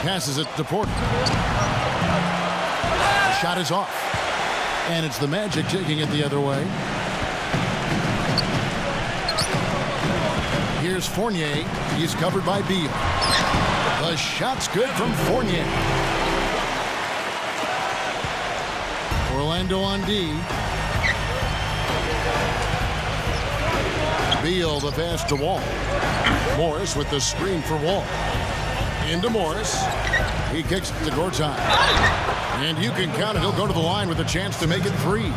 Passes it to Porter. The shot is off. And it's the Magic taking it the other way. Here's Fournier. He's covered by Beal. The shot's good from Fournier. Orlando on D. Beal the pass to Wall. Morris with the screen for Wall. Into Morris. He kicks it to Gortat. And you can count it. He'll go to the line with a chance to make it 3.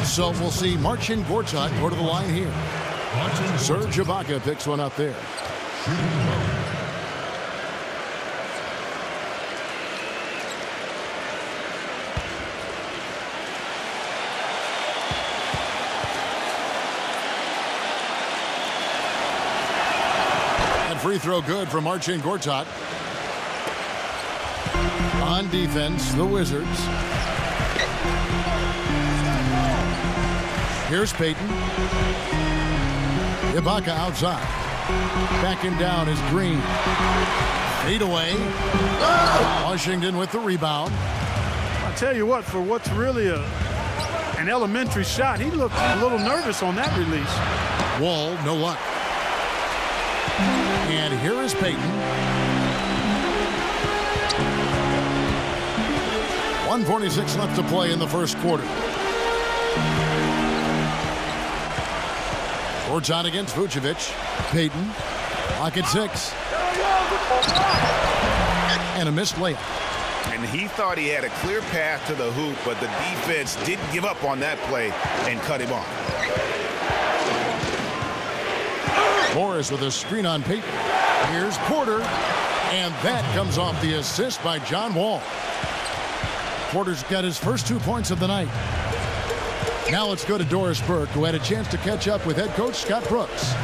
So we'll see Marcin Gortat go to the line here. Serge Ibaka picks one up there. And free throw good from Marcin Gortat. On defense, the Wizards. Here's Payton. Ibaka outside. Backing down is Green. Fade away. Washington with the rebound. I'll tell you what, for what's really an elementary shot, he looked a little nervous on that release. Wall, no luck. And here is Payton. 1:46 left to play in the first quarter. Gortat against Vucevic. Payton. Lock at 6. And a missed layup. And he thought he had a clear path to the hoop, but the defense didn't give up on that play and cut him off. Morris with a screen on Payton. Here's Porter. And that comes off the assist by John Wall. Porter's got his first 2 points of the night. Now let's go to Doris Burke, who had a chance to catch up with head coach Scott Brooks.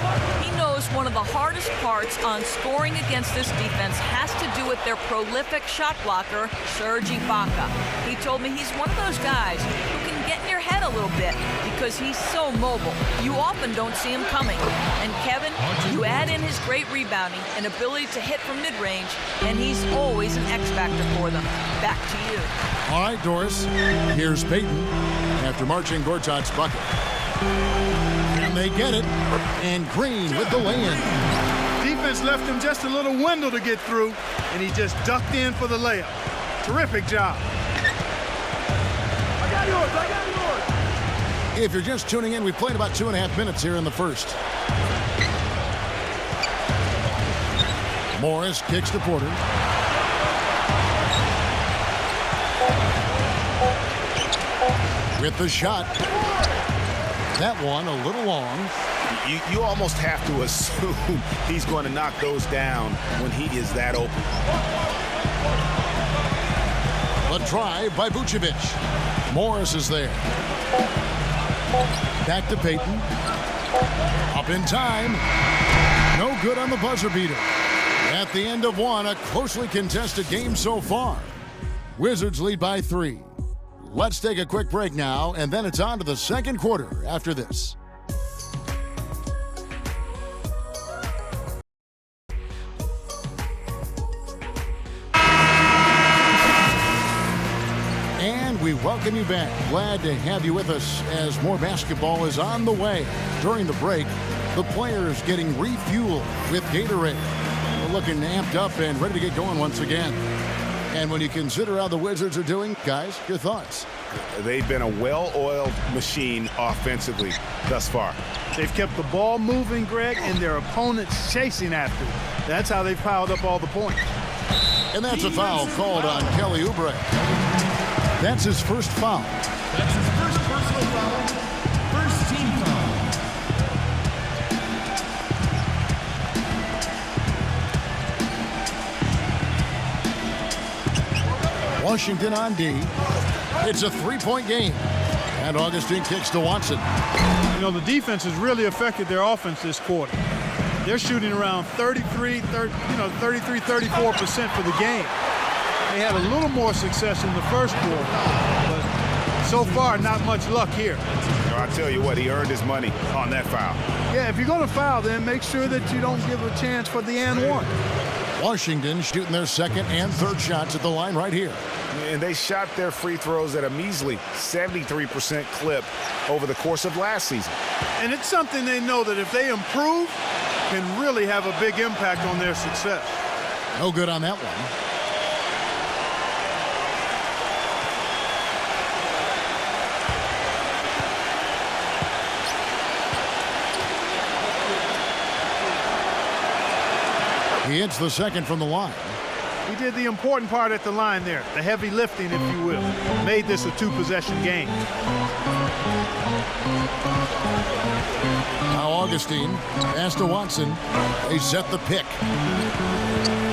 He knows one of the hardest parts on scoring against this defense has to do with their prolific shot blocker, Serge Ibaka. He told me he's one of those guys who can get in your head a little bit because he's so mobile. You often don't see him coming. And Kevin, you add in his great rebounding and ability to hit from mid-range, and he's always an X factor for them. Back to you. All right, Doris. Here's Payton after Marcin Gortat's bucket. And they get it. And Green with the lay-in. Defense left him just a little window to get through, and he just ducked in for the layup. Terrific job. I got yours. If you're just tuning in, we've played about 2.5 minutes here in the first. Morris kicks to Porter. With the shot. That one a little long. You almost have to assume he's going to knock those down when he is that open. The drive by Vucevic. Morris is there. Back to Payton. Up in time. No good on the buzzer beater. At the end of one, a closely contested game so far. Wizards lead by 3. Let's take a quick break now, and then it's on to the second quarter after this. And we welcome you back. Glad to have you with us as more basketball is on the way. During the break, the players getting refueled with Gatorade. We're looking amped up and ready to get going once again. And when you consider how the Wizards are doing, guys, your thoughts? They've been a well-oiled machine offensively thus far. They've kept the ball moving, Greg, and their opponents chasing after it. That's how they've piled up all the points. And that's a foul called on Kelly Oubre. That's his first foul. That's his first personal foul. First team foul. Washington on D. It's a 3-point game. And Augustine kicks to Watson. You know, the defense has really affected their offense this quarter. They're shooting around 33, 34% for the game. They had a little more success in the first quarter, but so far, not much luck here. I'll tell you what, he earned his money on that foul. Yeah, if you're going to foul, then make sure that you don't give a chance for the and one. Washington shooting their second and third shots at the line right here. And they shot their free throws at a measly 73% clip over the course of last season. And it's something they know that if they improve, can really have a big impact on their success. No good on that one. He hits the second from the line. He did the important part at the line there, the heavy lifting, if you will. Made this a two-possession game. Now Augustine, pass to Watson. They set the pick.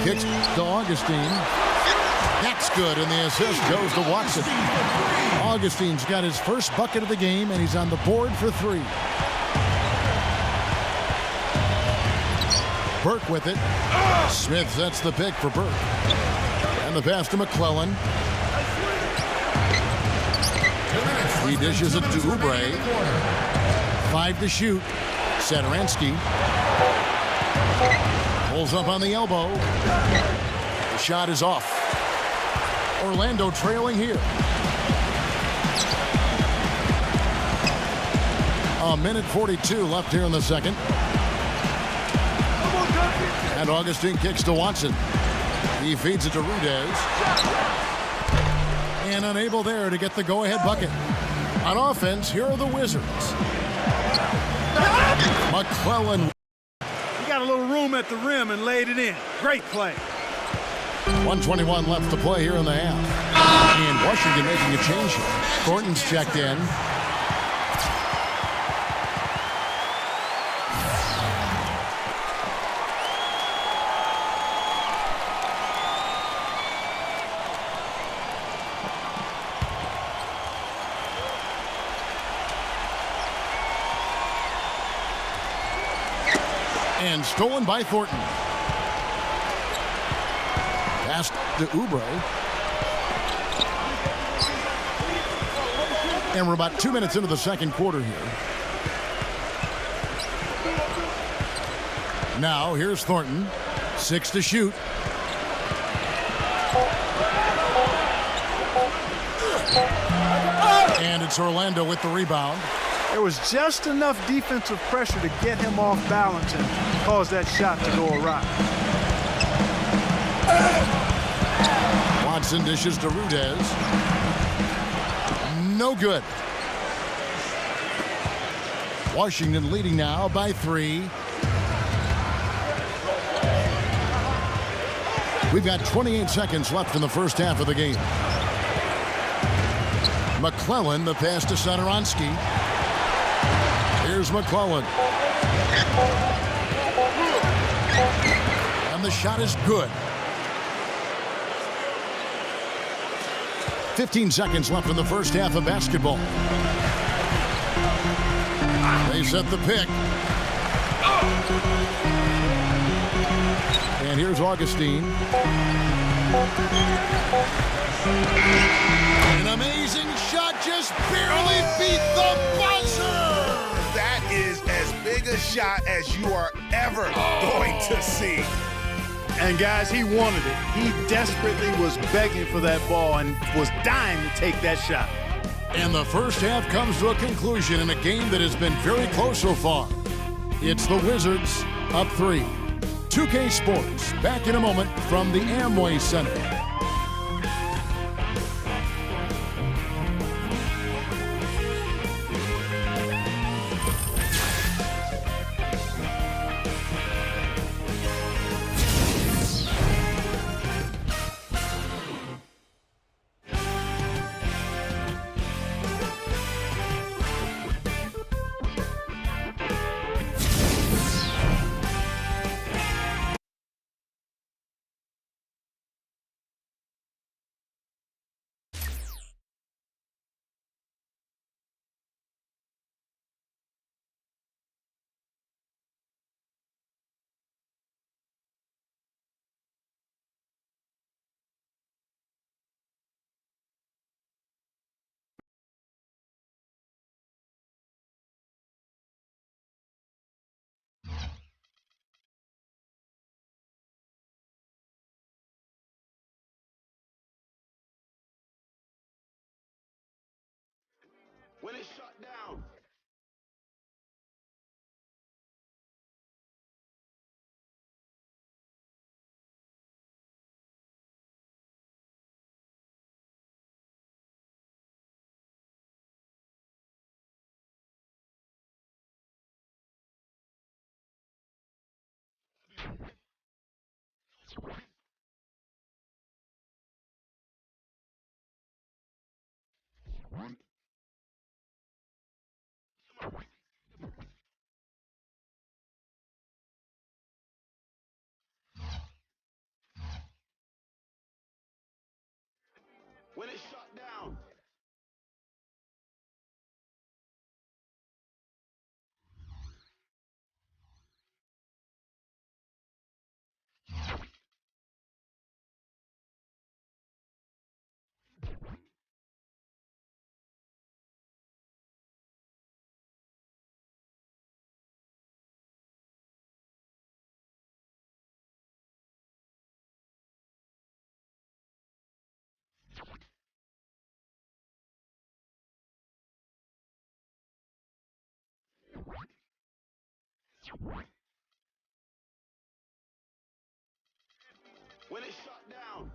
Kicks to Augustine. That's good, and the assist goes to Watson. Augustine's got his first bucket of the game, and he's on the board for 3. Burke with it. Smith sets the pick for Burke. And the pass to McClellan. He dishes it to Oubre. 5 to shoot. Satoransky pulls up on the elbow. The shot is off. Orlando trailing here. A minute 42 left here in the second. And Augustine kicks to Watson. He feeds it to Rudez. And unable there to get the go-ahead bucket. On offense, here are the Wizards. McClellan. He got a little room at the rim and laid it in. Great play. 1:21 left to play here in the half. And Washington making a change here. Thornton's checked in. And stolen by Thornton. Pass to Oubre. And we're about 2 minutes into the second quarter here. Now here's Thornton. 6 to shoot. And it's Orlando with the rebound. There was just enough defensive pressure to get him off balance and cause that shot to go awry. Watson dishes to Rudez. No good. Washington leading now by 3. We've got 28 seconds left in the first half of the game. McClellan, the pass to Satoransky. Here's McClellan. And the shot is good. 15 seconds left in the first half of basketball. They set the pick. And here's Augustine. An amazing shot, just barely beat the buzzer. That is as big a shot as you are ever going to see. And guys, he wanted it. He desperately was begging for that ball and was dying to take that shot. And the first half comes to a conclusion in a game that has been very close so far. It's the Wizards up 3. 2K Sports back in a moment from the Amway Center. When it's shut down. When it's shut down. When it's shut down.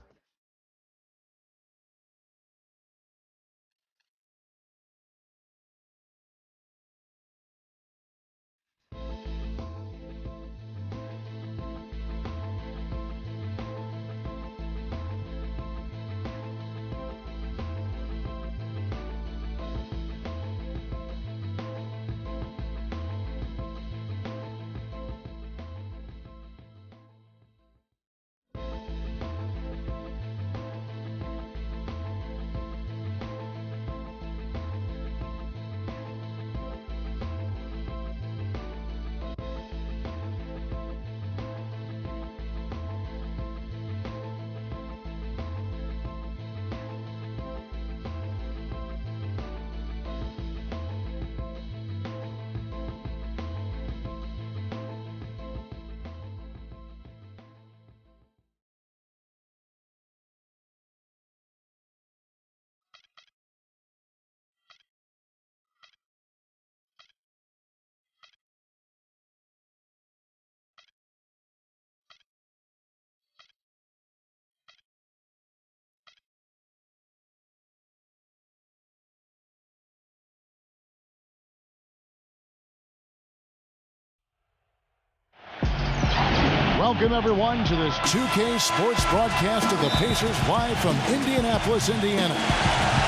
Welcome, everyone, to this 2K Sports broadcast of the Pacers live from Indianapolis, Indiana.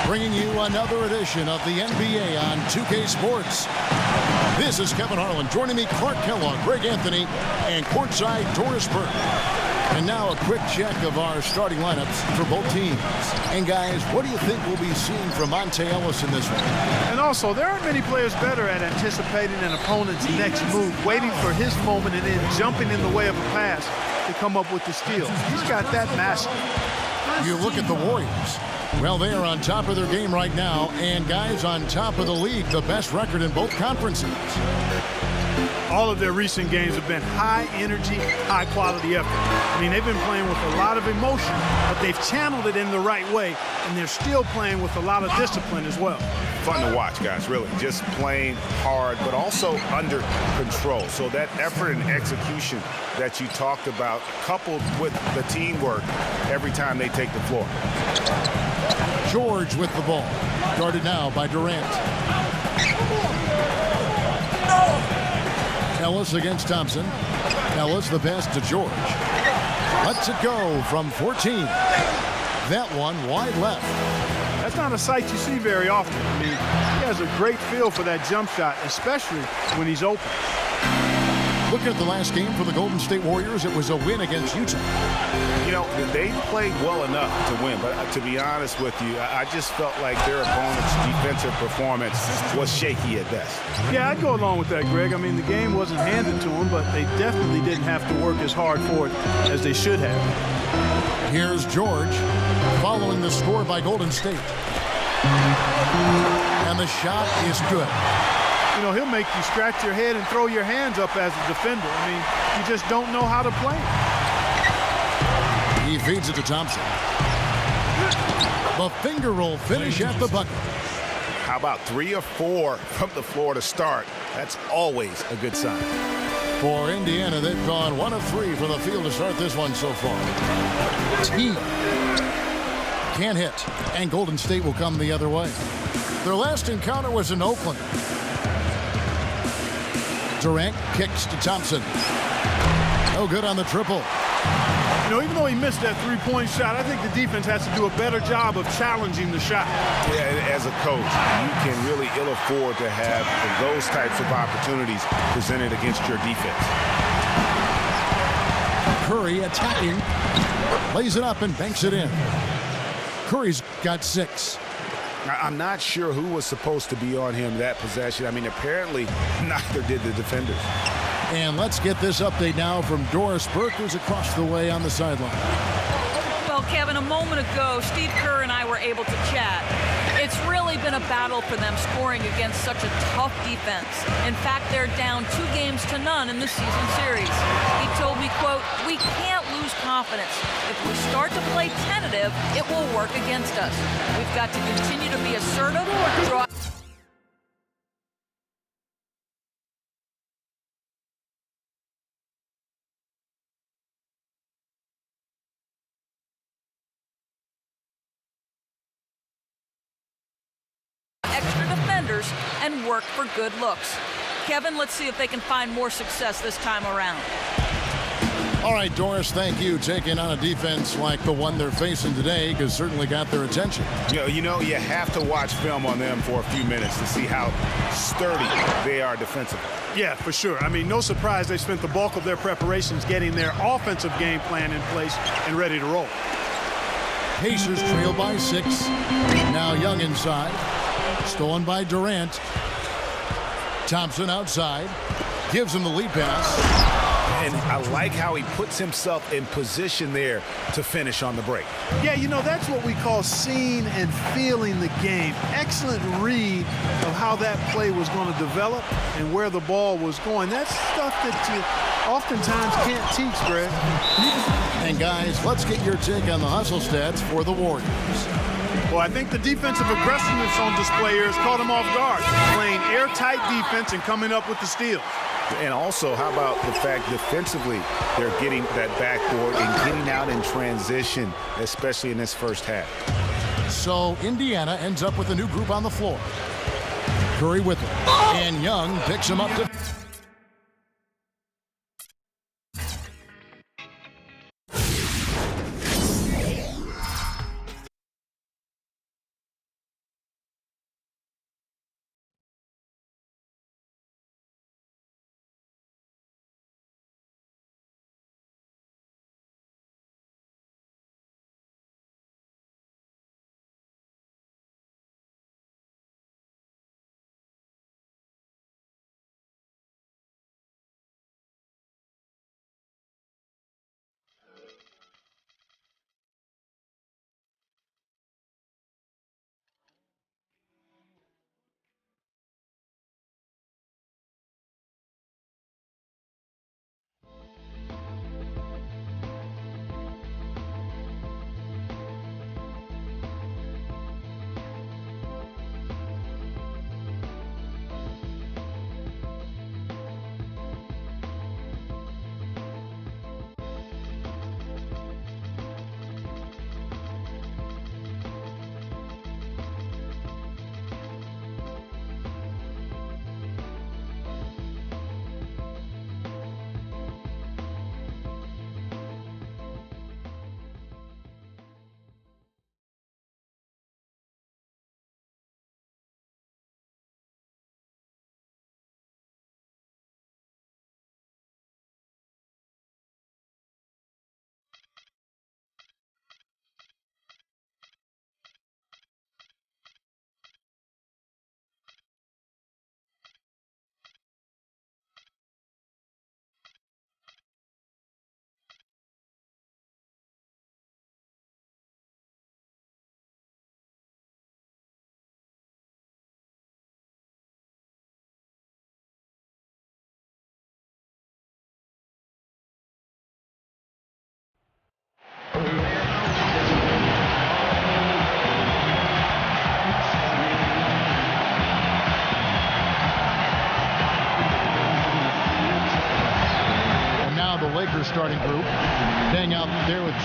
Bringing you another edition of the NBA on 2K Sports. This is Kevin Harlan. Joining me, Clark Kellogg, Greg Anthony, and courtside Doris Burke. And now a quick check of our starting lineups for both teams. And guys, what do you think we'll be seeing from Monte Ellis in this one? And also, there aren't many players better at anticipating an opponent's next move, waiting for his moment and then jumping in the way of a pass to come up with the steal. He's got that master. You look at the Warriors. Well, they are on top of their game right now, and guys, on top of the league, the best record in both conferences. All of their recent games have been high energy, high quality effort. I mean, they've been playing with a lot of emotion, but they've channeled it in the right way, and they're still playing with a lot of discipline as well. Fun to watch, guys, really. Just playing hard, but also under control. So that effort and execution that you talked about, coupled with the teamwork every time they take the floor. George with the ball. Guarded now by Durant. Ellis against Thompson. Ellis, the pass to George. Lets it go from 14. That one wide left. That's not a sight you see very often. I mean, he has a great feel for that jump shot, especially when he's open. Looking at the last game for the Golden State Warriors, it was a win against Utah. You know, they played well enough to win, but to be honest with you, I just felt like their opponent's defensive performance was shaky at best. Yeah, I'd go along with that, Greg. I mean, the game wasn't handed to them, but they definitely didn't have to work as hard for it as they should have. Here's George, following the score by Golden State. And the shot is good. You know, he'll make you scratch your head and throw your hands up as a defender. I mean, you just don't know how to play. He feeds it to Thompson. The finger roll finish at the bucket. How about 3 or 4 from the floor to start? That's always a good sign. For Indiana, they've gone 1 of 3 from the field to start this one so far. T can't hit, and Golden State will come the other way. Their last encounter was in Oakland. Durant kicks to Thompson. No good on the triple. You know, even though he missed that three-point shot, I think the defense has to do a better job of challenging the shot. Yeah, as a coach, you can really ill afford to have those types of opportunities presented against your defense. Curry attacking. Lays it up and banks it in. Curry's got 6. I'm not sure who was supposed to be on him that possession. I mean, apparently neither did the defenders. And let's get this update now from Doris Burke, who's across the way on the sideline. Well, Kevin, a moment ago, Steve Kerr and I were able to chat. It's really been a battle for them scoring against such a tough defense. In fact, they're down 2-0 in the season series. He told me, quote, "We can't lose confidence. If we start to play tentative, it will work against us. We've got to continue to be assertive, draw extra defenders, and work for good looks." Kevin, let's see if they can find more success this time around. All right, Doris, thank you. Taking on a defense like the one they're facing today has certainly got their attention. You know, you have to watch film on them for a few minutes to see how sturdy they are defensively. Yeah, for sure. I mean, no surprise they spent the bulk of their preparations getting their offensive game plan in place and ready to roll. Pacers trail by 6. Now Young inside. Stolen by Durant. Thompson outside. Gives him the lead pass. And I like how he puts himself in position there to finish on the break. Yeah, you know, that's what we call seeing and feeling the game. Excellent read of how that play was going to develop and where the ball was going. That's stuff that you oftentimes can't teach, Greg. And guys, let's get your take on the hustle stats for the Warriors. Well, I think the defensive aggressiveness on display here has caught them off guard, playing airtight defense and coming up with the steals. And also, how about the fact defensively they're getting that backboard and getting out in transition, especially in this first half. So Indiana ends up with a new group on the floor. Curry with him. And Young picks him up to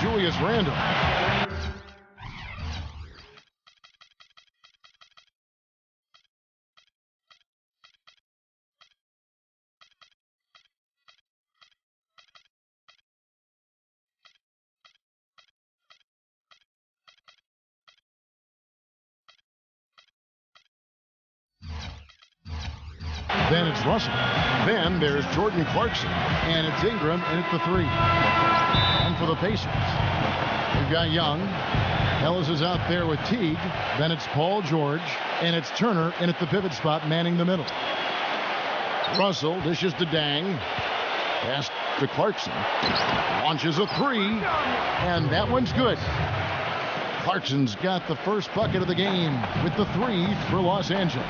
Julius Randle. Then it's Russell. Then there's Jordan Clarkson. And it's Ingram, and it's the three. And for the Pacers, we've got Young. Ellis is out there with Teague. Then it's Paul George. And it's Turner, and at the pivot spot, manning the middle. Russell dishes to Dang. Pass to Clarkson. Launches a three. And that one's good. Clarkson's got the first bucket of the game with the three for Los Angeles.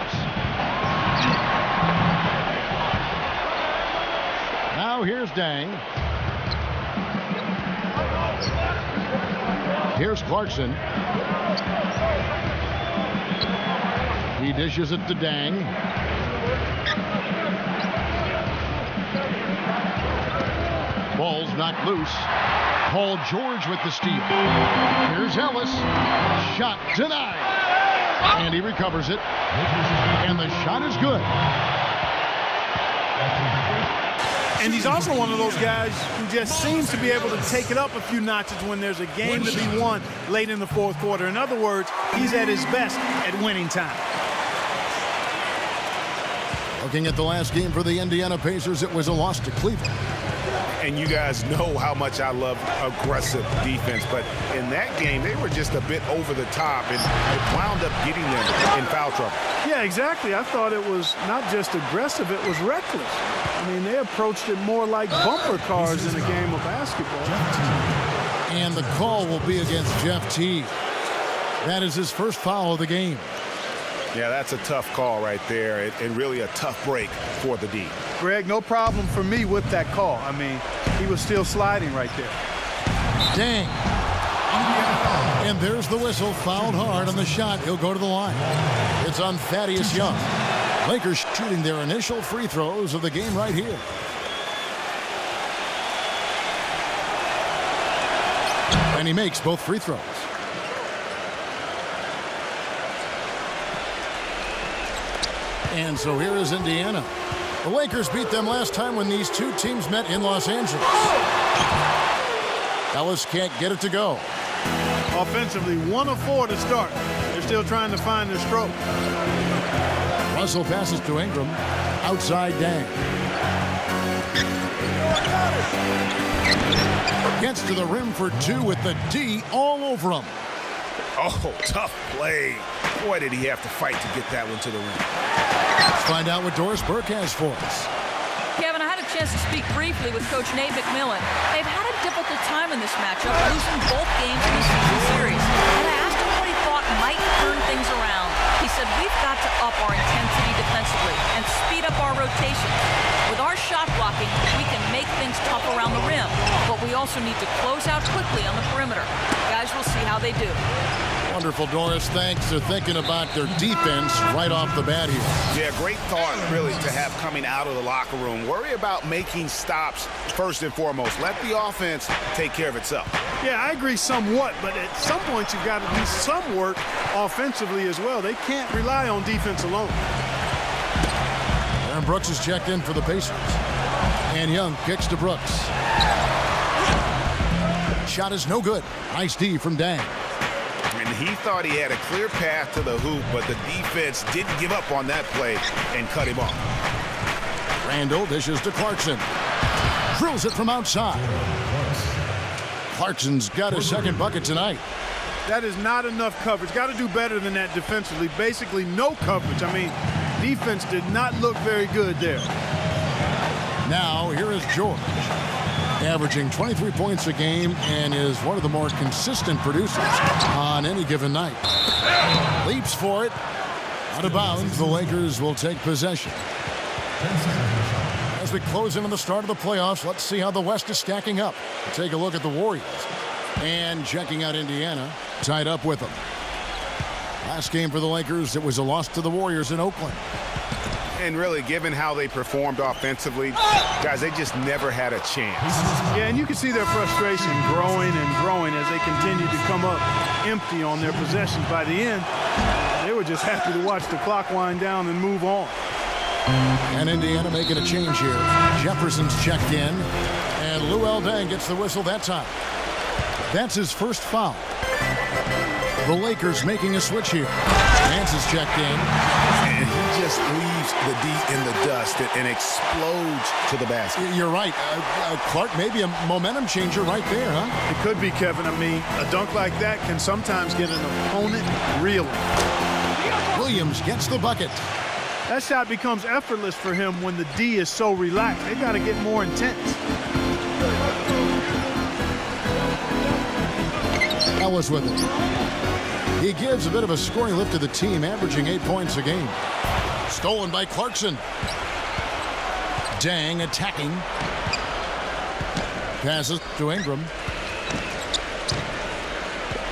Now here's Dang. Here's Clarkson. He dishes it to Dang. Ball's knocked loose. Paul George with the steal. Here's Ellis. Shot denied. And he recovers it. And the shot is good. And he's also one of those guys who just seems to be able to take it up a few notches when there's a game to be won late in the fourth quarter. In other words, he's at his best at winning time. Looking at the last game for the Indiana Pacers, it was a loss to Cleveland. And you guys know how much I love aggressive defense, but in that game, they were just a bit over the top, and it wound up getting them in foul trouble. Yeah, exactly. I thought it was not just aggressive, it was reckless. I mean, they approached it more like bumper cars in a game of basketball. And the call will be against Jeff Teague. That is his first foul of the game. Yeah, that's a tough call right there, and really a tough break for the D. Greg, no problem for me with that call. I mean, he was still sliding right there. Dang. And there's the whistle, fouled hard on the shot. He'll go to the line. It's on Thaddeus Young. Lakers shooting their initial free throws of the game right here. And he makes both free throws. And so here is Indiana. The Lakers beat them last time when these two teams met in Los Angeles. Ellis can't get it to go. Offensively, 1 of 4 to start. They're still trying to find their stroke. Russell passes to Ingram. Outside Dang. Gets to the rim for 2 with the D all over him. Oh, tough play. Boy, did he have to fight to get that one to the rim. Let's find out what Doris Burke has for us. Kevin, I had a chance to speak briefly with Coach Nate McMillan. They've had a difficult time in this matchup, losing both games in this season series. And I asked him what he thought might turn things around. He said, we've got to up our intensity defensively and speed up our rotations. With our shot blocking, we can make things tough around the rim, but we also need to close out quickly on the perimeter. Guys, we'll see how they do. Wonderful, Doris. Thanks for thinking about their defense right off the bat here. Yeah, great thought, really, to have coming out of the locker room. Worry about making stops first and foremost. Let the offense take care of itself. Yeah, I agree somewhat, but at some point you've got to do some work offensively as well. They can't rely on defense alone. Aaron Brooks is checked in for the Pacers. And Young kicks to Brooks. Shot is no good. Nice D from Dang. And he thought he had a clear path to the hoop, but the defense didn't give up on that play and cut him off. Randle dishes to Clarkson. Drills it from outside. Clarkson's got his second bucket tonight. That is not enough coverage. Got to do better than that defensively. Basically no coverage. I mean, defense did not look very good there. Now here is George. Averaging 23 points a game and is one of the more consistent producers on any given night. Leaps for it. Out of bounds, the Lakers will take possession. As we close in on the start of the playoffs, let's see how the West is stacking up. We'll take a look at the Warriors. And checking out Indiana, tied up with them. Last game for the Lakers, it was a loss to the Warriors in Oakland. And really, given how they performed offensively, guys, they just never had a chance. Yeah, and you can see their frustration growing and growing as they continue to come up empty on their possessions. By the end, they were just happy to watch the clock wind down and move on. And Indiana making a change here. Jefferson's checked in, and Luol Deng gets the whistle that time. That's his first foul. The Lakers making a switch here. Nance is checked in. And he just leaves the D in the dust and explodes to the basket. You're right. Clark, maybe a momentum changer right there, huh? It could be, Kevin. I mean, a dunk like that can sometimes get an opponent reeling. Williams gets the bucket. That shot becomes effortless for him when the D is so relaxed. They got to get more intense. Ellis with it. He gives a bit of a scoring lift to the team, averaging 8 points a game. Stolen by Clarkson. Deng attacking. Passes to Ingram.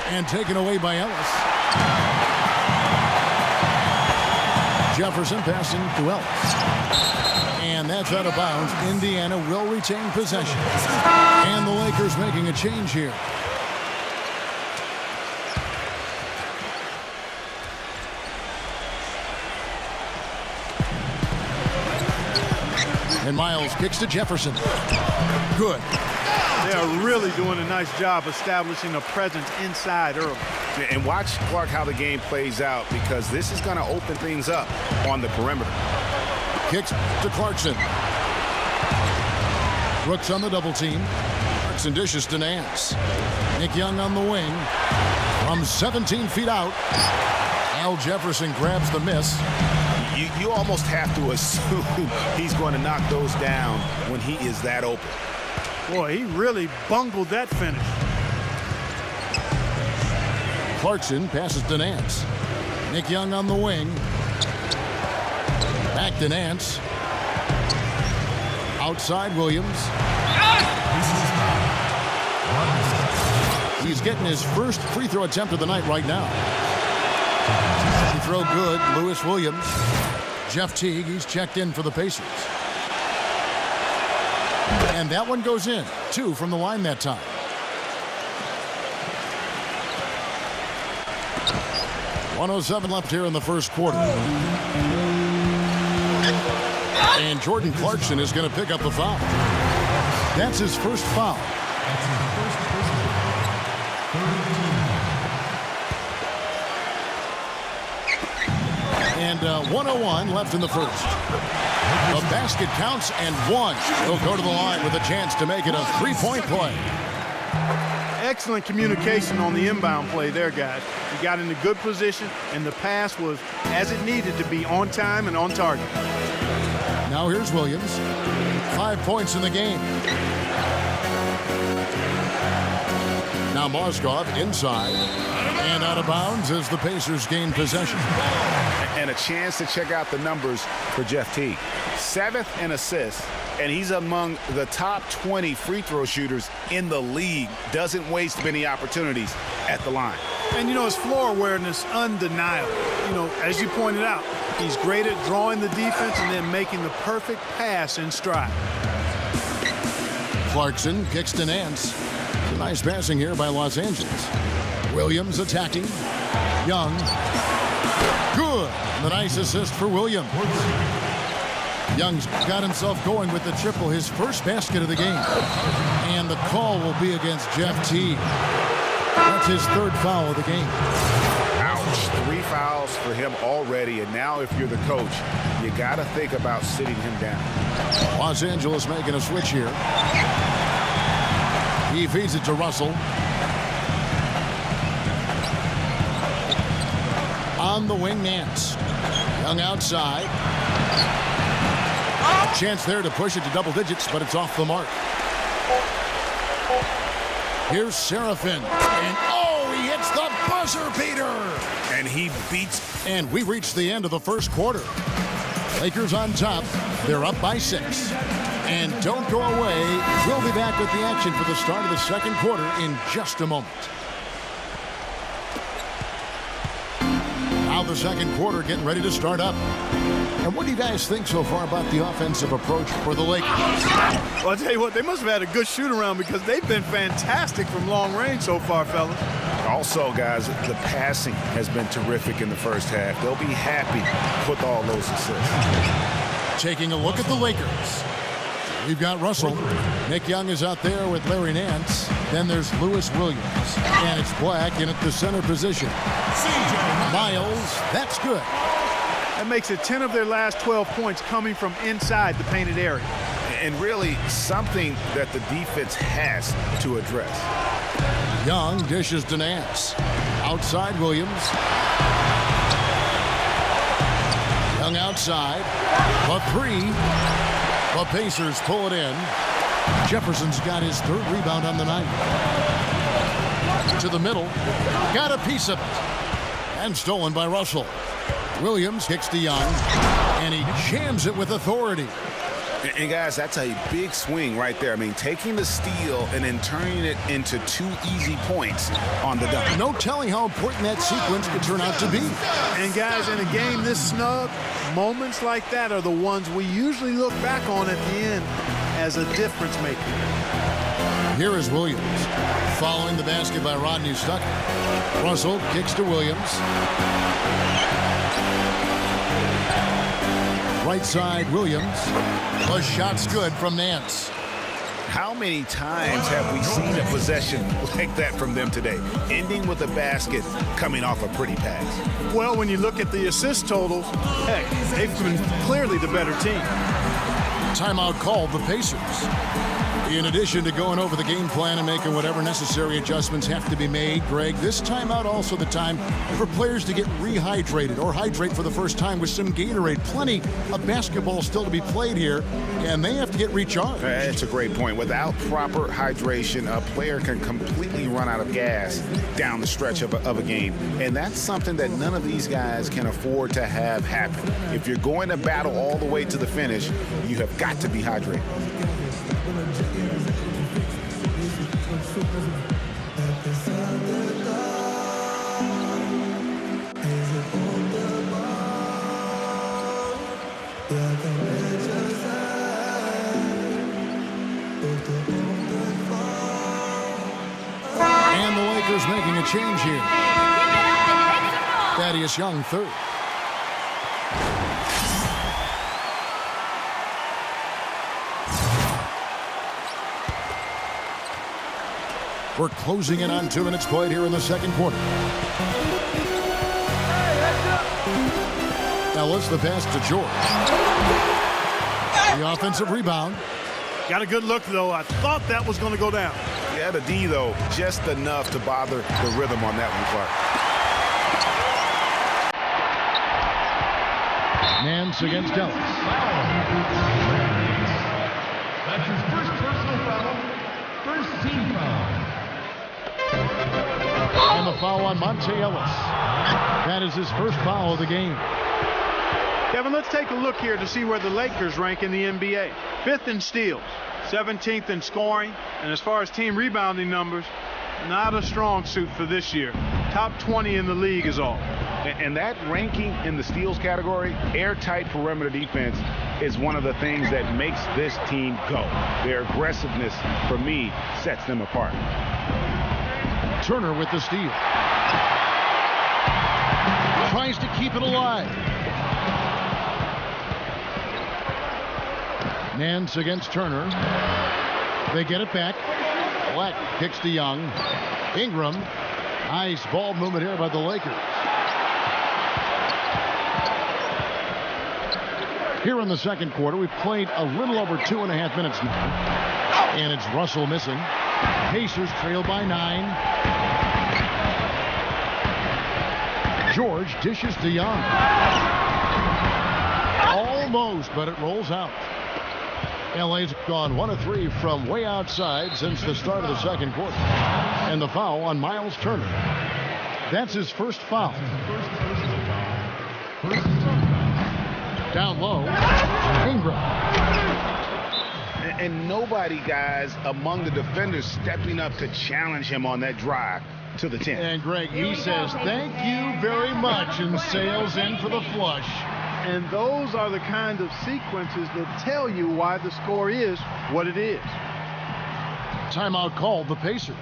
And taken away by Ellis. Jefferson passing to Ellis. And that's out of bounds. Indiana will retain possession. And the Lakers making a change here. And Miles kicks to Jefferson. Good. They are really doing a nice job establishing a presence inside early. And watch, Clark, how the game plays out, because this is going to open things up on the perimeter. Kicks to Clarkson. Brooks on the double team. Clarkson dishes to Nance. Nick Young on the wing. From 17 feet out. Al Jefferson grabs the miss. You almost have to assume he's going to knock those down when he is that open. Boy, he really bungled that finish. Clarkson passes to Nance. Nick Young on the wing. Back to Nance. Outside Williams. He's getting his first free throw attempt of the night right now. Free throw good. Lewis Williams. Jeff Teague, he's checked in for the Pacers. And that one goes in. 2 from the line that time. .107 left here in the first quarter. And Jordan Clarkson is going to pick up the foul. That's his first foul. And 1:01 left in the first. The basket counts and 1. He'll go to the line with a chance to make it a 3-point play. Excellent communication on the inbound play there, guys. He got in a good position, and the pass was as it needed to be, on time and on target. Now here's Williams. 5 points in the game. Now Moskov inside. And out of bounds as the Pacers gain possession. And a chance to check out the numbers for Jeff Teague. 7th in assists, and he's among the top 20 free throw shooters in the league. Doesn't waste many opportunities at the line. And, you know, his floor awareness, undeniable. You know, as you pointed out, he's great at drawing the defense and then making the perfect pass in stride. Clarkson kicks to Nance. Nice passing here by Los Angeles. Williams attacking. Young. Good. The nice assist for Williams. Young's got himself going with the triple, his first basket of the game. And the call will be against Jeff Teague. That's his 3rd foul of the game. Ouch. 3 fouls for him already, and now if you're the coach, you got to think about sitting him down. Los Angeles making a switch here. He feeds it to Russell. On the wing, Nance. Young outside. Chance there to push it to double digits, but it's off the mark. Here's Serafin. And oh, he hits the buzzer beater. And he beats. And we reached the end of the first quarter. Lakers on top. They're up by 6. And don't go away. We'll be back with the action for the start of the second quarter in just a moment. Now the second quarter getting ready to start up. And what do you guys think so far about the offensive approach for the Lakers? Well, I'll tell you what, they must have had a good shoot-around because they've been fantastic from long range so far, fellas. Also, guys, the passing has been terrific in the first half. They'll be happy with all those assists. Taking a look at the Lakers. We've got Russell. Nick Young is out there with Larry Nance. Then there's Lewis Williams. And it's Black in at the center position. Miles, that's good. That makes it 10 of their last 12 points coming from inside the painted area. And really something that the defense has to address. Young dishes to Nance. Outside Williams. Young outside. A three. The Pacers pull it in. Jefferson's got his third rebound on the night. To the middle. Got a piece of it. And stolen by Russell. Williams kicks to Young. And he jams it with authority. And guys, that's a big swing right there. I mean, taking the steal and then turning it into 2 easy points on the dunk. No telling how important that sequence could turn out to be. And guys, in a game this snug, moments like that are the ones we usually look back on at the end as a difference maker. Here is Williams. Following the basket by Rodney Stuckey. Russell kicks to Williams. Right side, Williams. The shot's good from Nance. How many times have we seen a possession like that from them today, ending with a basket coming off a pretty pass? Well, when you look at the assist totals, heck, they've been clearly the better team. Timeout called the Pacers. In addition to going over the game plan and making whatever necessary adjustments have to be made, Greg, this timeout also the time for players to get rehydrated or hydrate for the first time with some Gatorade. Plenty of basketball still to be played here, and they have to get recharged. That's a great point. Without proper hydration, a player can completely run out of gas down the stretch of a game. And that's something that none of these guys can afford to have happen. If you're going to battle all the way to the finish, you have got to be hydrated. And the Lakers making a change here. Thaddeus Young, third. We're closing in on 2 minutes played here in the second quarter. Ellis, the pass to George. The offensive rebound. Got a good look, though. I thought that was going to go down. Yeah, the D, though, just enough to bother the rhythm on that one, Clark. Nance against Ellis. That's his first personal foul. First team foul. And the foul on Monte Ellis. That is his first foul of the game. Kevin, let's take a look here to see where the Lakers rank in the NBA. 5th in steals, 17th in scoring, and as far as team rebounding numbers, not a strong suit for this year. Top 20 in the league is all. And that ranking in the steals category, airtight perimeter defense, is one of the things that makes this team go. Their aggressiveness, for me, sets them apart. Turner with the steal. Tries to keep it alive. Nance against Turner. They get it back. Black kicks to Young. Ingram. Nice ball movement here by the Lakers. Here in the second quarter, we've played a little over 2.5 minutes now. And it's Russell missing. Pacers trail by 9. George dishes to Young. Almost, but it rolls out. LA's gone 1 of 3 from way outside since the start of the second quarter. And the foul on Miles Turner. That's his first foul. Down low, Ingram. And nobody, guys, among the defenders stepping up to challenge him on that drive. to the 10. And Greg, he says, thank you very much, and sails in for the flush. And those are the kind of sequences that tell you why the score is what it is. Timeout called the Pacers.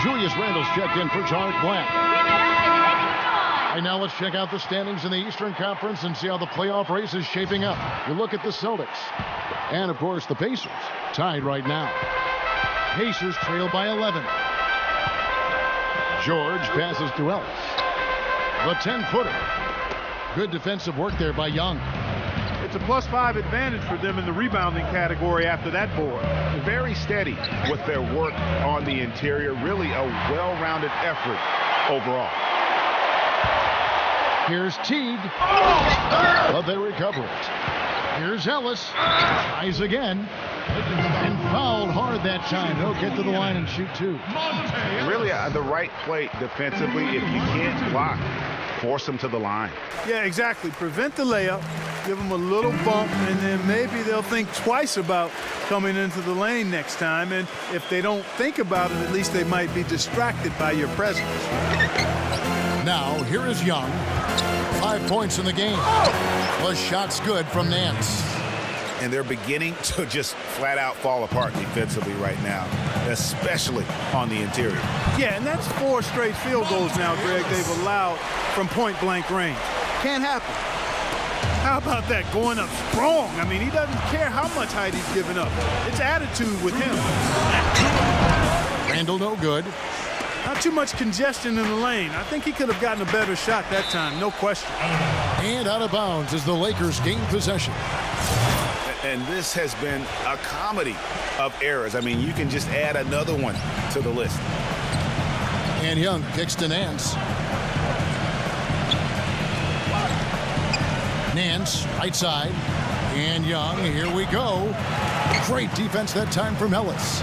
Julius Randle's checked in for Charles Black. And now let's check out the standings in the Eastern Conference and see how the playoff race is shaping up. You look at the Celtics. And, of course, the Pacers, tied right now. Pacers trail by 11. George passes to Ellis. The 10-footer. Good defensive work there by Young. It's a +5 advantage for them in the rebounding category after that board. Very steady with their work on the interior. Really a well-rounded effort overall. Here's Teague. But they recover it. Here's Ellis. Tries again. And fouled hard that time. He'll get to the line and shoot two. Really the right play defensively. If you can't block, force them to the line. Yeah, exactly. Prevent the layup, give them a little bump, and then maybe they'll think twice about coming into the lane next time. And if they don't think about it, at least they might be distracted by your presence. Now, here is Young. 5 points in the game. The shot's good from Nance. And they're beginning to just flat out fall apart defensively right now, especially on the interior. Yeah, and that's 4 straight field goals now, Greg, they've allowed from point-blank range. Can't happen. How about that, going up strong? I mean, he doesn't care how much height he's giving up. It's attitude with him. Randle no good. Not too much congestion in the lane. I think he could have gotten a better shot that time, no question. And out of bounds as the Lakers gain possession. And this has been a comedy of errors. I mean, you can just add another one to the list. And Young kicks to Nance. Nance, right side. And Young, here we go. Great defense that time from Ellis.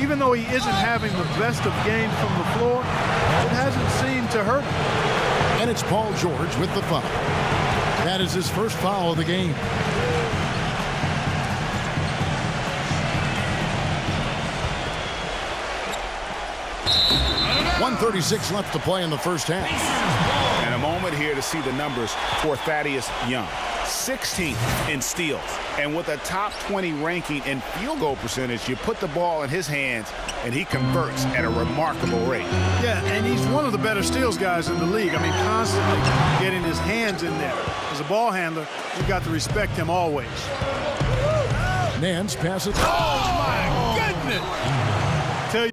Even though he isn't having the best of games from the floor, it hasn't seemed to hurt him. And it's Paul George with the foul. That is his first foul of the game. .136 left to play in the first half. And a moment here to see the numbers for Thaddeus Young. 16th in steals. And with a top 20 ranking in field goal percentage, you put the ball in his hands, and he converts at a remarkable rate. Yeah, and he's one of the better steals guys in the league. I mean, constantly getting his hands in there. As a ball handler, you've got to respect him always. Nance passes. Oh, my goodness! Tell you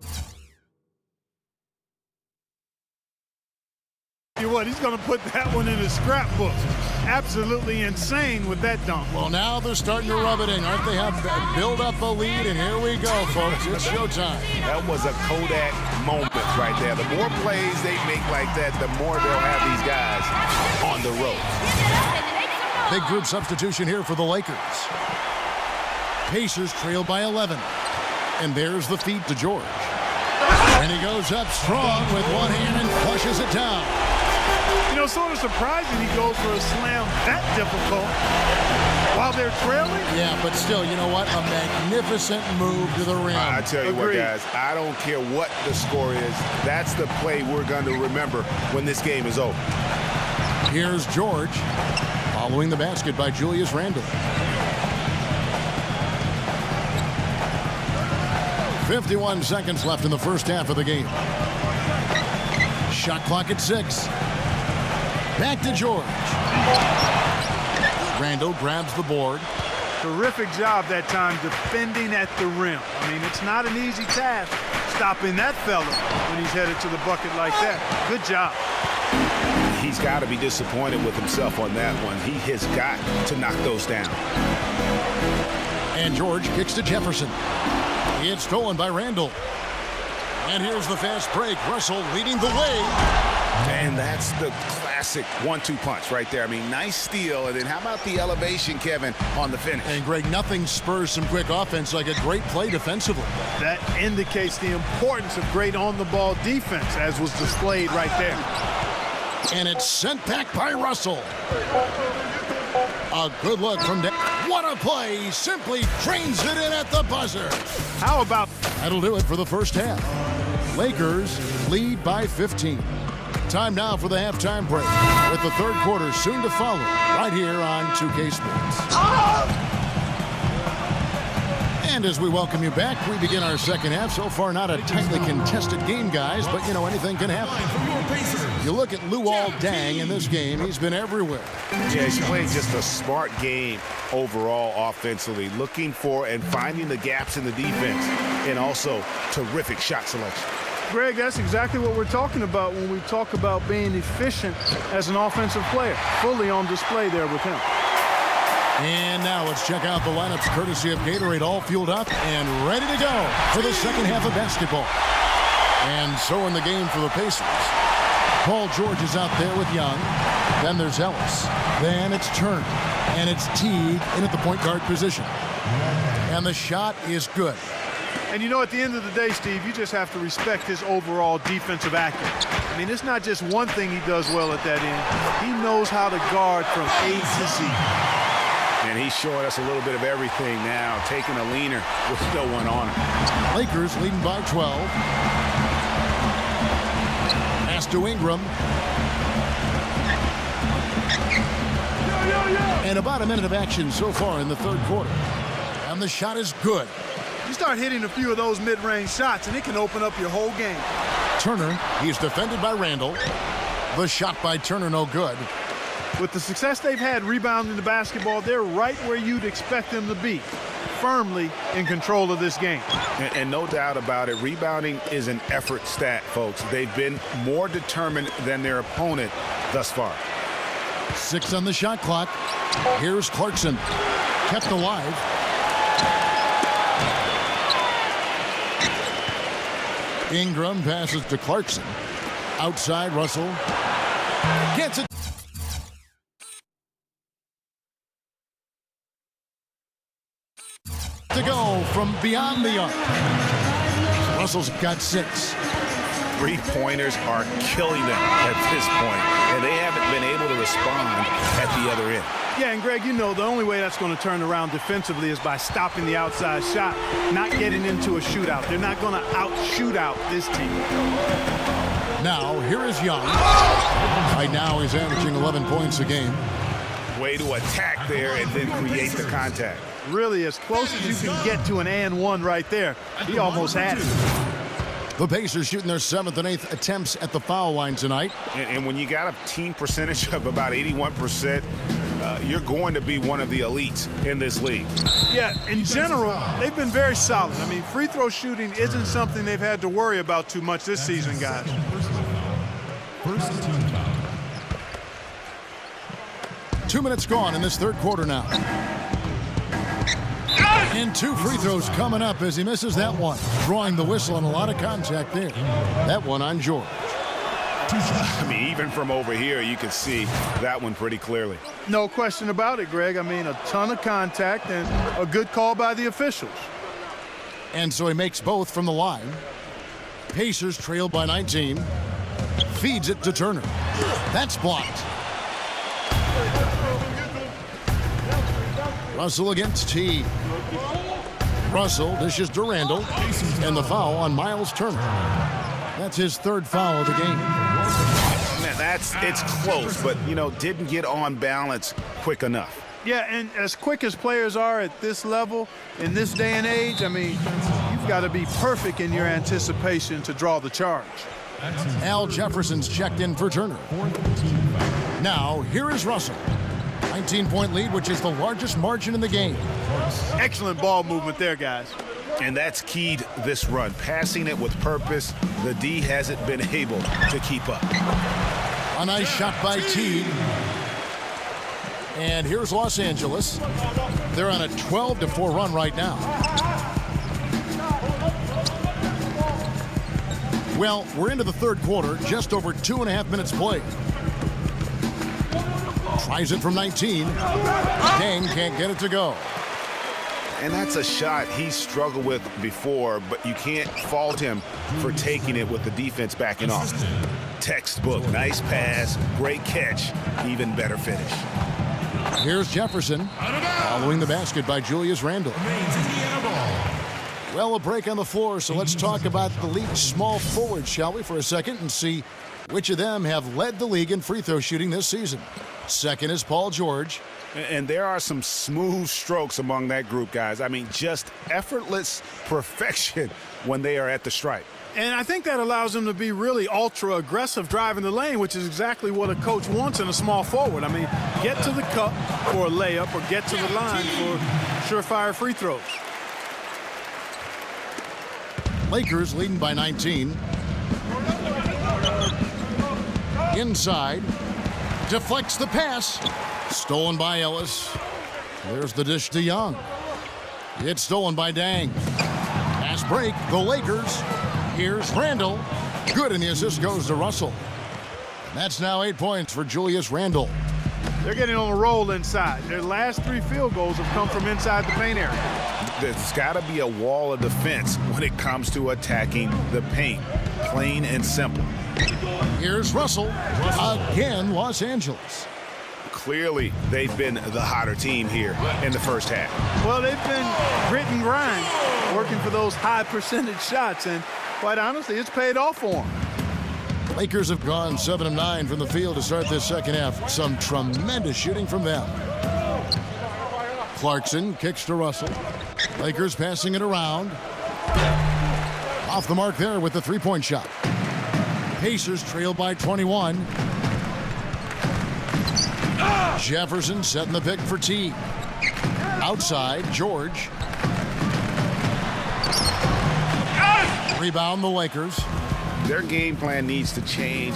what, he's going to put that one in his scrapbook. Absolutely insane with that dunk. Well, now they're starting to rub it in. Aren't they? Have build up a lead, and here we go, folks. It's showtime. That was a Kodak moment right there. The more plays they make like that, the more they'll have these guys on the road. Big group substitution here for the Lakers. Pacers trail by 11. And there's the feed to George. And he goes up strong with one hand and flushes it down. You know, sort of surprising he goes for a slam that difficult while they're trailing. Yeah, but still, you know what? A magnificent move to the rim. I tell you what, guys, I don't care what the score is. That's the play we're going to remember when this game is over. Here's George following the basket by Julius Randle. 51 seconds left in the first half of the game. Shot clock at 6. Back to George. Randle grabs the board. Terrific job that time defending at the rim. I mean, it's not an easy task, stopping that fella when he's headed to the bucket like that. Good job. He's got to be disappointed with himself on that one. He has got to knock those down. And George kicks to Jefferson. It's stolen by Randall. And here's the fast break. Russell leading the way. And that's the classic 1-2 punch right there. I mean, nice steal. And then how about the elevation, Kevin, on the finish? And, Greg, nothing spurs some quick offense like a great play defensively. That indicates the importance of great on-the-ball defense, as was displayed right there. And it's sent back by Russell. A good look from down. What a play. Simply drains it in at the buzzer. How about... That'll do it for the first half. Lakers lead by 15. Time now for the halftime break, with the third quarter soon to follow right here on 2K Sports. And as we welcome you back, we begin our second half. So far, not a tightly contested game, guys, but, you know, anything can happen. You look at Luol Deng in this game, he's been everywhere. Yeah, he's playing just a smart game overall offensively, looking for and finding the gaps in the defense, and also terrific shot selection. Greg, that's exactly what we're talking about when we talk about being efficient as an offensive player. Fully on display there with him. And now let's check out the lineups courtesy of Gatorade, all fueled up and ready to go for the second half of basketball. And so in the game for the Pacers. Paul George is out there with Young. Then there's Ellis. Then it's Turner. And it's Teague in at the point guard position. And the shot is good. And you know, at the end of the day, Steve, you just have to respect his overall defensive acumen. I mean, it's not just one thing he does well at that end. He knows how to guard from A to Z. And he's showing us a little bit of everything now, taking a leaner with no one on him. Lakers leading by 12. Pass to Ingram. And about a minute of action so far in the third quarter. And the shot is good. You start hitting a few of those mid-range shots, and it can open up your whole game. Turner, he's defended by Randall. The shot by Turner, no good. With the success they've had rebounding the basketball, they're right where you'd expect them to be, firmly in control of this game. And no doubt about it, rebounding is an effort stat, folks. They've been more determined than their opponent thus far. 6 on the shot clock. Here's Clarkson. Kept alive. Ingram passes to Clarkson. Outside, Russell gets it. To go from beyond the arc. Russell's got 6. Three-pointers are killing them at this point, and they haven't been able to respond at the other end. Yeah, and Greg, you know, the only way that's going to turn around defensively is by stopping the outside shot, not getting into a shootout. They're not going to out-shootout this team. Now, here is Young. Right now, he's averaging 11 points a game. Way to attack there and then create the contact. Really, as close as you can get to an and one right there. He almost had it. The Pacers shooting their 7th and 8th attempts at the foul line tonight. And when you got a team percentage of about 81%, you're going to be one of the elites in this league. Yeah, in general, they've been very solid. I mean, free throw shooting isn't something they've had to worry about too much this season, guys. First team foul. 2 minutes gone in this third quarter now. And 2 free throws coming up as he misses that one. Drawing the whistle and a lot of contact there. That one on George. I mean, even from over here, you can see that one pretty clearly. No question about it, Greg. I mean, a ton of contact and a good call by the officials. And so he makes both from the line. Pacers trail by 19. Feeds it to Turner. That's blocked. Russell against T. Russell dishes to Randall. And the foul on Miles Turner. That's his 3rd foul of the game. Man, it's close, but, you know, didn't get on balance quick enough. Yeah, and as quick as players are at this level, in this day and age, I mean, you've got to be perfect in your anticipation to draw the charge. Al Jefferson's checked in for Turner. Now, here is Russell. 19-point lead, which is the largest margin in the game. Excellent ball movement there, guys. And that's keyed this run. Passing it with purpose, the D hasn't been able to keep up. A nice shot by Teague. And here's Los Angeles. They're on a 12-4 run right now. Well, we're into the third quarter, just over 2.5 minutes played. Tries it from 19. Dang can't get it to go. And that's a shot he struggled with before, but you can't fault him for taking it with the defense backing off. Textbook, nice pass, great catch, even better finish. Here's Jefferson, following the basket by Julius Randle. Well, a break on the floor, so let's talk about the league's small forwards, shall we, for a second, and see which of them have led the league in free throw shooting this season. Second is Paul George. And there are some smooth strokes among that group, guys. I mean, just effortless perfection when they are at the stripe. And I think that allows them to be really ultra aggressive driving the lane, which is exactly what a coach wants in a small forward. I mean, get to the cup for a layup or get to the line for surefire free throws. Lakers leading by 19. Inside. Deflects the pass. Stolen by Ellis. There's the dish to Young. It's stolen by Dang. Pass break. The Lakers. Here's Randle. Good, and the assist goes to Russell. And that's now 8 points for Julius Randle. They're getting on a roll inside. Their last 3 field goals have come from inside the paint area. There's got to be a wall of defense when it comes to attacking the paint. Plain and simple. Here's Russell. Again, Los Angeles. Clearly, they've been the hotter team here in the first half. Well, they've been grit and grind, working for those high percentage shots, and quite honestly, it's paid off for them. Lakers have gone 7 of 9 from the field to start this second half. Some tremendous shooting from them. Clarkson kicks to Russell. Lakers passing it around. Off the mark there with the three-point shot. Pacers trail by 21. Jefferson setting the pick for Teague. Outside, George. Rebound the Lakers. Their game plan needs to change.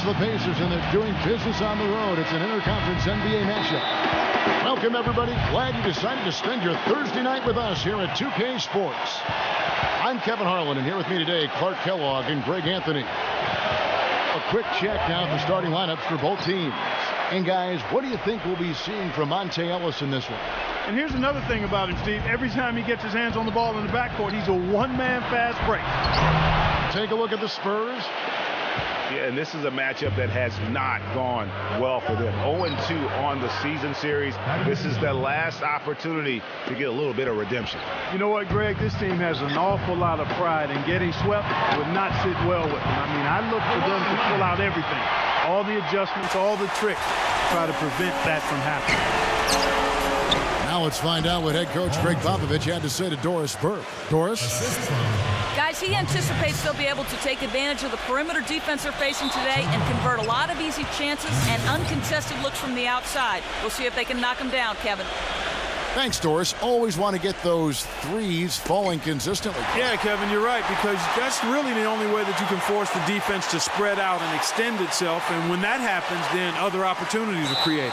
It's the Pacers, and they're doing business on the road. It's an interconference NBA matchup. Welcome, everybody. Glad you decided to spend your Thursday night with us here at 2K Sports. I'm Kevin Harlan, and here with me today, Clark Kellogg and Greg Anthony. A quick check now of the starting lineups for both teams. And guys, what do you think we'll be seeing from Monte Ellis in this one? And here's another thing about him, Steve. Every time he gets his hands on the ball in the backcourt, he's a one-man fast break. Take a look at the Spurs. Yeah, and this is a matchup that has not gone well for them. 0-2 on the season series. This is the last opportunity to get a little bit of redemption. You know what, Greg? This team has an awful lot of pride, and getting swept would not sit well with them. I mean, I look for them to pull out everything. All the adjustments, all the tricks, try to prevent that from happening. Now let's find out what head coach Greg Popovich had to say to Doris Burke. Doris? Guys, he anticipates they'll be able to take advantage of the perimeter defense they're facing today and convert a lot of easy chances and uncontested looks from the outside. We'll see if they can knock them down, Kevin. Thanks, Doris. Always want to get those threes falling consistently. Yeah, Kevin, you're right, because that's really the only way that you can force the defense to spread out and extend itself. And when that happens, then other opportunities are created.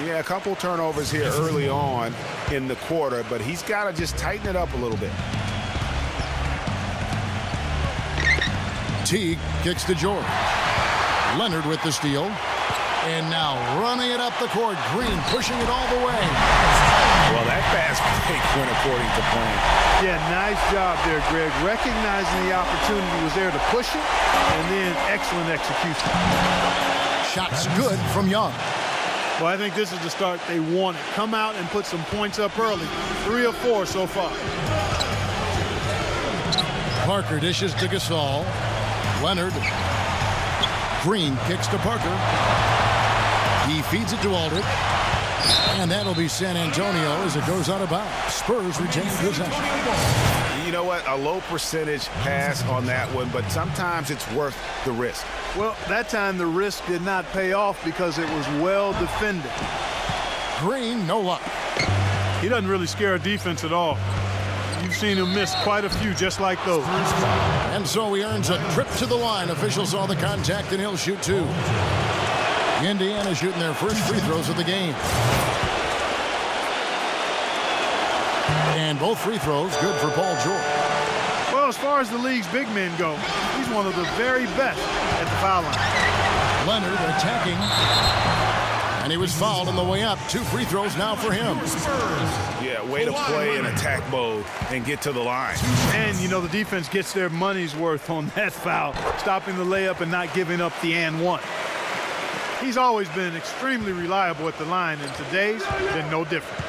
Yeah, a couple turnovers here early on in the quarter, but he's got to just tighten it up a little bit. Teague kicks to George. Leonard with the steal. And now running it up the court. Green pushing it all the way. Well, that fast break went according to plan. Yeah, nice job there, Greg. Recognizing the opportunity was there to push it, and then excellent execution. Shots good from Young. Well, I think this is the start they wanted. Come out and put some points up early. 3 of 4 so far. Parker dishes to Gasol. Leonard. Green kicks to Parker. He feeds it to Aldridge. And that'll be San Antonio as it goes out of bounds. Spurs retain possession. You know what? A low percentage pass on that one, but sometimes it's worth the risk. Well, that time the risk did not pay off because it was well defended. Green, no luck. He doesn't really scare a defense at all. You've seen him miss quite a few just like those. And so he earns a trip to the line. Officials saw the contact, and he'll shoot 2. Indiana shooting their first free throws of the game. And both free throws good for Paul George. Well, as far as the league's big men go, he's one of the very best at the foul line. Leonard attacking. And he was fouled on the way up. 2 free throws now for him. Yeah, way to play in attack mode and get to the line. And, you know, the defense gets their money's worth on that foul, stopping the layup and not giving up the and one. He's always been extremely reliable at the line, and today's been no different.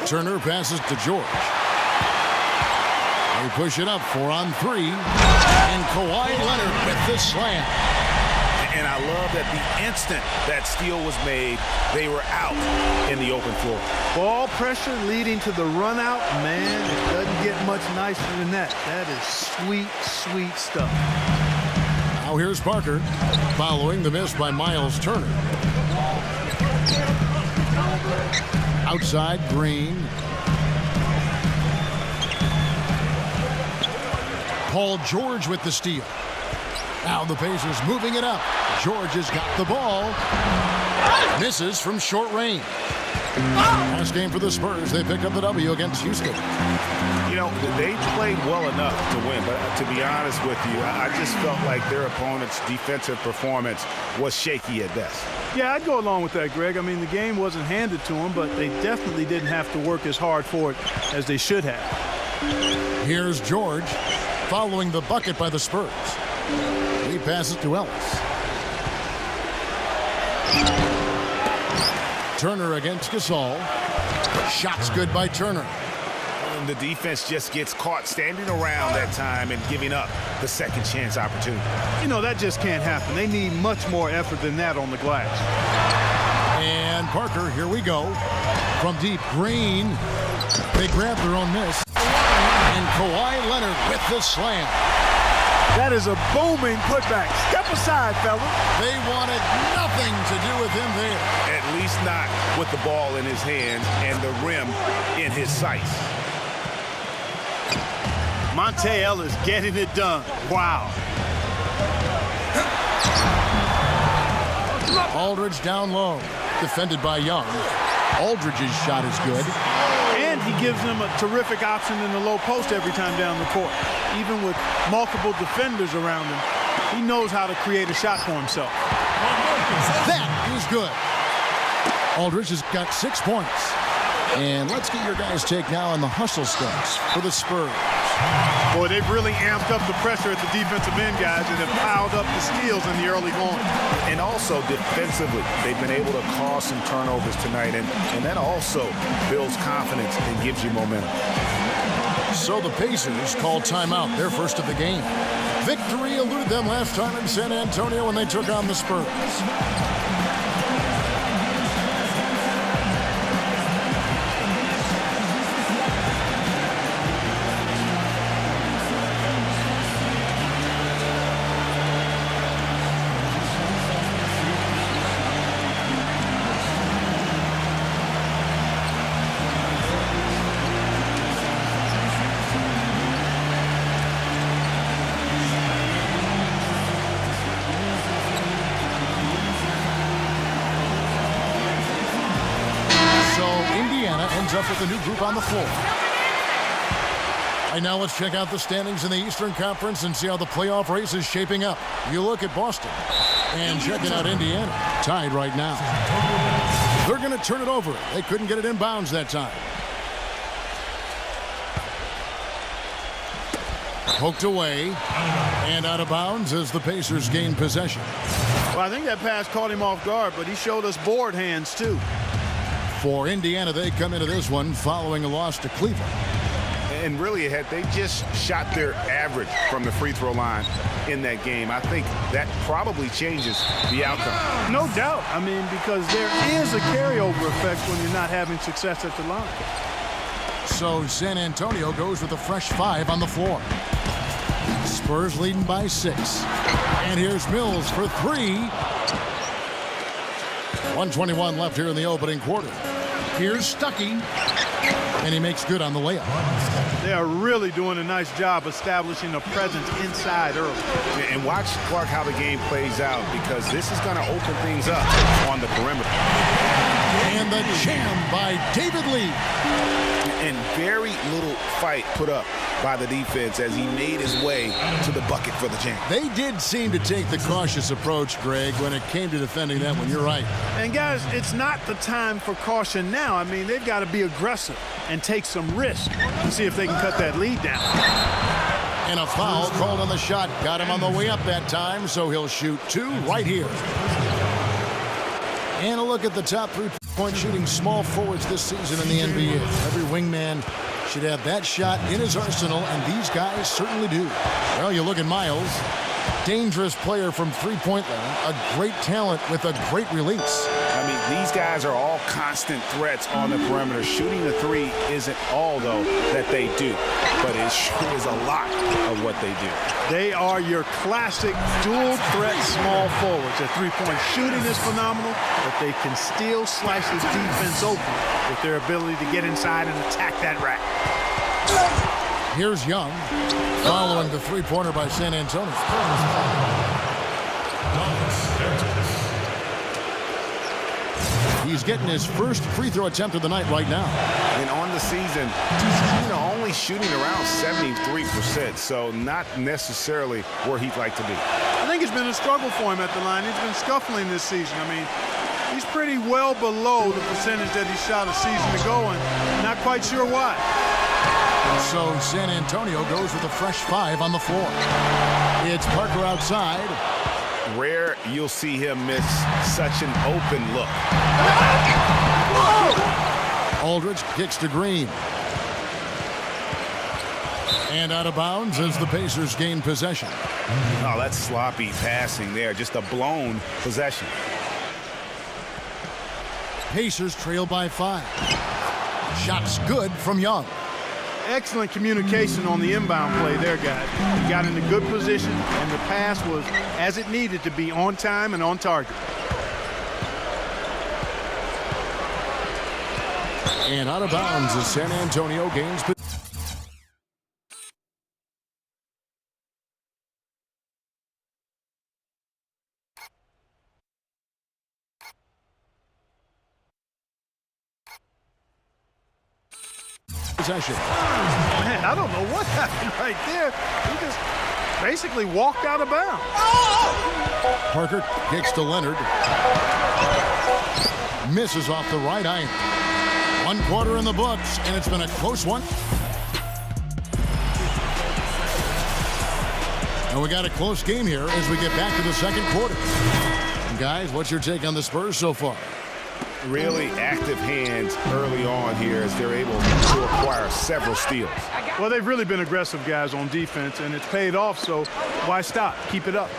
Turner passes to George. They push it up 4 on 3. And Kawhi Leonard with the slam. And I love that the instant that steal was made, they were out in the open floor. Ball pressure leading to the run out, man, it doesn't get much nicer than that. That is sweet, sweet stuff. Now here's Parker following the miss by Miles Turner. Outside, Green. Paul George with the steal. Now the Pacers moving it up. George has got the ball. Misses from short range. Last game for the Spurs, they picked up the W against Houston. You know, they played well enough to win, but to be honest with you, I just felt like their opponent's defensive performance was shaky at best. Yeah, I'd go along with that, Greg. I mean, the game wasn't handed to them, but they definitely didn't have to work as hard for it as they should have. Here's George following the bucket by the Spurs. He passes to Ellis. Turner against Gasol. Shots good by Turner. And the defense just gets caught standing around that time and giving up the second chance opportunity. You know, that just can't happen. They need much more effort than that on the glass. And Parker, here we go. From deep, Green. They grab their own miss. And Kawhi Leonard with the slam. That is a booming putback. Step aside, fella. They wanted nothing to do with him there. At least not with the ball in his hands and the rim in his sights. Monte Ellis getting it done. Wow. Aldridge down low. Defended by Young. Aldridge's shot is good. And he gives them a terrific option in the low post every time down the court. Even with multiple defenders around him, he knows how to create a shot for himself. That is good. Aldridge has got 6 points. And let's get your guys' take now on the hustle stats for the Spurs. Boy, they've really amped up the pressure at the defensive end, guys, and have piled up the steals in the early going. And also defensively, they've been able to cause some turnovers tonight, and that also builds confidence and gives you momentum. So the Pacers call timeout, their first of the game. Victory eluded them last time in San Antonio when they took on the Spurs. Up with a new group on the floor. Right now, let's check out the standings in the Eastern Conference and see how the playoff race is shaping up. You look at Boston and checking out Indiana, tied right now. They're going to turn it over. They couldn't get it in bounds that time. Poked away and out of bounds as the Pacers gain possession. Well, I think that pass caught him off guard, but he showed us board hands too. For Indiana, they come into this one following a loss to Cleveland. And really, had they just shot their average from the free throw line in that game, I think that probably changes the outcome. No doubt. I mean, because there is a carryover effect when you're not having success at the line. So San Antonio goes with a fresh 5 on the floor. Spurs leading by 6. And here's Mills for 3. 1:21 left here in the opening quarter. Here's Stuckey, and he makes good on the layup. They are really doing a nice job establishing a presence inside early. And watch, Clark, how the game plays out, because this is going to open things up on the perimeter. And the jam by David Lee. And very little fight put up by the defense as he made his way to the bucket for the jam. They did seem to take the cautious approach, Greg, when it came to defending that one. You're right. And, guys, it's not the time for caution now. I mean, they've got to be aggressive and take some risk to see if they can cut that lead down. And a foul called on the shot. Got him on the way up that time, so he'll shoot 2 right here. And a look at the top 3-point shooting small forwards this season in the NBA. Every wingman should have that shot in his arsenal, and these guys certainly do. Well, you look at Miles, dangerous player from three-point line, a great talent with a great release. I mean, these guys are all constant threats on the perimeter. Shooting the 3 isn't all, though, that they do, but it sure is a lot of what they do. They are your classic dual-threat small forwards. Their three-point shooting is phenomenal, but they can still slice the defense open with their ability to get inside and attack that rack. Here's Young, following the three-pointer by San Antonio. He's getting his first free throw attempt of the night right now. And on the season, only shooting around 73%, so not necessarily where he'd like to be. I think it's been a struggle for him at the line. He's been scuffling this season. I mean, he's pretty well below the percentage that he shot a season ago, and not quite sure why. So San Antonio goes with a fresh 5 on the floor. It's Parker outside. Rare you'll see him miss such an open look. Aldridge kicks to Green. And out of bounds as the Pacers gain possession. Oh, that's sloppy passing there. Just a blown possession. Pacers trail by 5. Shots good from Young. Excellent communication on the inbound play there, guys. He got in a good position, and the pass was as it needed to be, on time and on target. And out of bounds as San Antonio gains possession. Man, I don't know what happened right there. He just basically walked out of bounds. Parker kicks to Leonard. Misses off the right iron. 1 quarter in the books, and it's been a close one. And we got a close game here as we get back to the second quarter. And guys, what's your take on the Spurs so far? Really active hands early on here as they're able to acquire several steals. Well, they've really been aggressive, guys, on defense, and it's paid off, so why stop? Keep it up.